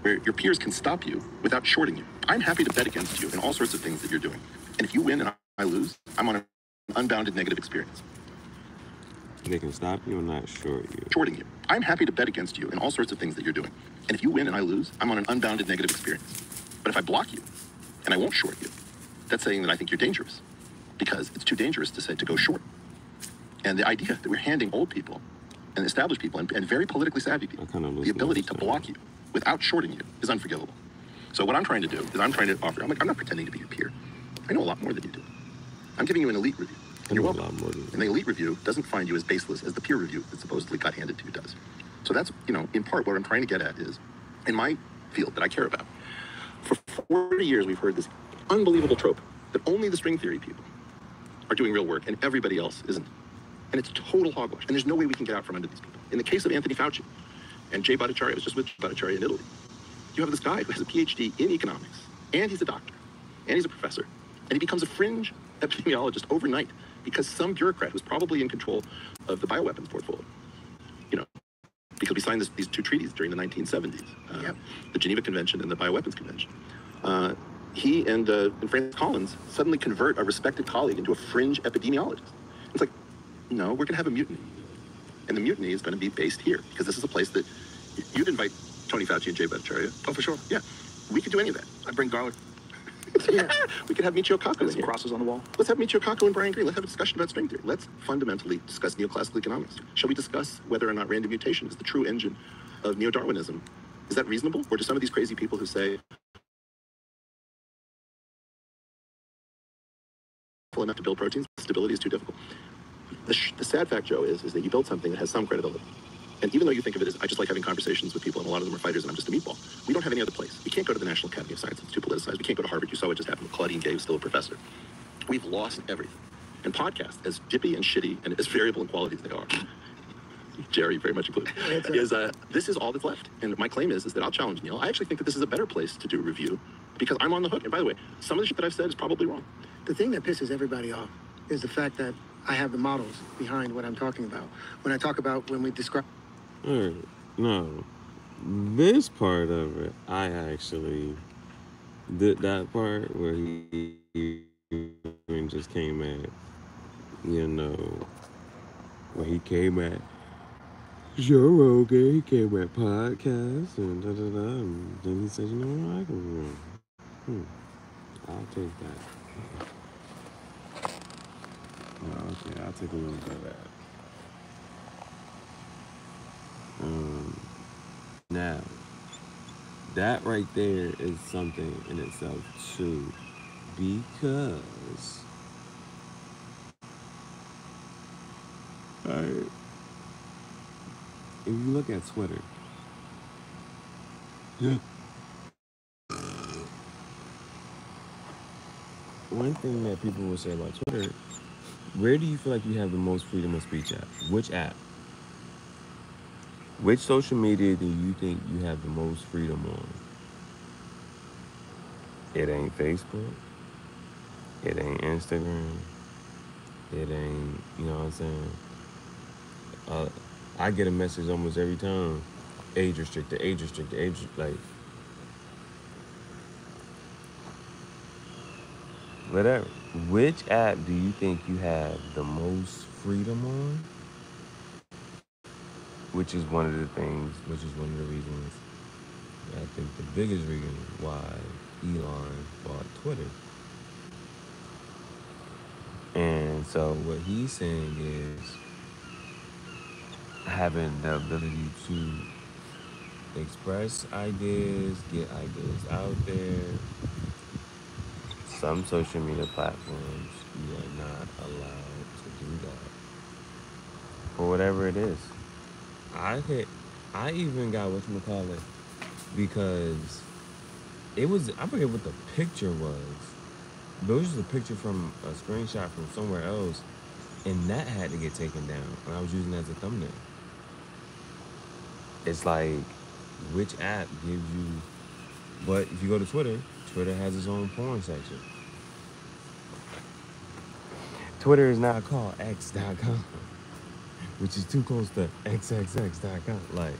where your peers can stop you without shorting you. I'm happy to bet against you in all sorts of things that you're doing. And if you win and I lose, I'm on an unbounded negative experience. They can stop you or not short you. Shorting you. I'm happy to bet against you in all sorts of things that you're doing. And if you win and I lose, I'm on an unbounded negative experience. But if I block you and I won't short you, that's saying that I think you're dangerous, because it's too dangerous to say to go short. And the idea that we're handing old people and established people and very politically savvy people the ability to block you without shorting you is unforgivable. So what I'm trying to do is I'm not pretending to be your peer. I know a lot more than you do. I'm giving you an elite review. And you're welcome. And the elite review doesn't find you as baseless as the peer review that supposedly got handed to you does. So that's, in part what I'm trying to get at is, in my field that I care about, for 40 years we've heard this unbelievable trope that only the string theory people are doing real work and everybody else isn't. And it's total hogwash. And there's no way we can get out from under these people. In the case of Anthony Fauci and Jay Bhattacharya, I was just with Bhattacharya in Italy. You have this guy who has a PhD in economics, and he's a doctor, and he's a professor, and he becomes a fringe epidemiologist overnight because some bureaucrat who's probably in control of the bioweapons portfolio, because we signed these two treaties during the 1970s, the Geneva Convention and the Bioweapons Convention. He and Francis Collins suddenly convert a respected colleague into a fringe epidemiologist. It's like, no, we're going to have a mutiny. And the mutiny is going to be based here, because this is a place that you'd invite Tony Fauci and Jay Bhattacharya. Oh, for sure. Yeah, we could do any of that. I'd bring garlic. Yeah, we could have Michio Kaku in Some here. crosses on the wall. Let's have Michio Kaku and Brian Greene. Let's have a discussion about string theory. Let's fundamentally discuss neoclassical economics. Shall we discuss whether or not random mutation is the true engine of neo-Darwinism? Is that reasonable? Or do some of these crazy people who say enough to build proteins, stability is too difficult? The sad fact, Joe, is that you build something that has some credibility. And even though you think of it as, I just like having conversations with people and a lot of them are fighters and I'm just a meatball, we don't have any other place. We can't go to the National Academy of Science, it's too politicized. We can't go to Harvard. You saw what just happened with Claudine Gay, who's still a professor. We've lost everything. And podcasts, as dippy and shitty and as variable in quality as they are, Jerry very much included, this is all that's left. And my claim is that I'll challenge Neil. I actually think that this is a better place to do a review because I'm on the hook. And by the way, some of the shit that I've said is probably wrong. The thing that pisses everybody off is the fact that I have the models behind what I'm talking about. When I talk about when we describe... No. This part of it, I actually did that part where he just came at, where he came at Joe Rogan, he came at podcasts and da-da-da, and then he said, I can I'll take that. Okay, I'll take a little bit of that. Now, that right there is something in itself too, because if you look at Twitter, one thing that people will say about Twitter, where do you feel like you have the most freedom of speech at? Which app? Which social media do you think you have the most freedom on? It ain't Facebook. It ain't Instagram. It ain't, you know what I'm saying? I get a message almost every time. Age restricted, age restricted, age restricted. Like, whatever. Which app do you think you have the most freedom on? Which is one of the reasons, I think the biggest reason why Elon bought Twitter. And so what he's saying is having the ability to express ideas, get ideas out there. Some social media platforms, you are not allowed to do that. For whatever it is. I even got whatchamacallit because it was, I forget what the picture was, but it was just a picture from a screenshot from somewhere else, and that had to get taken down, and I was using it as a thumbnail. It's like, which app gives you, but if you go to Twitter, Twitter has its own porn section. Twitter is now called X.com. Which is too close to XXX.com. Like,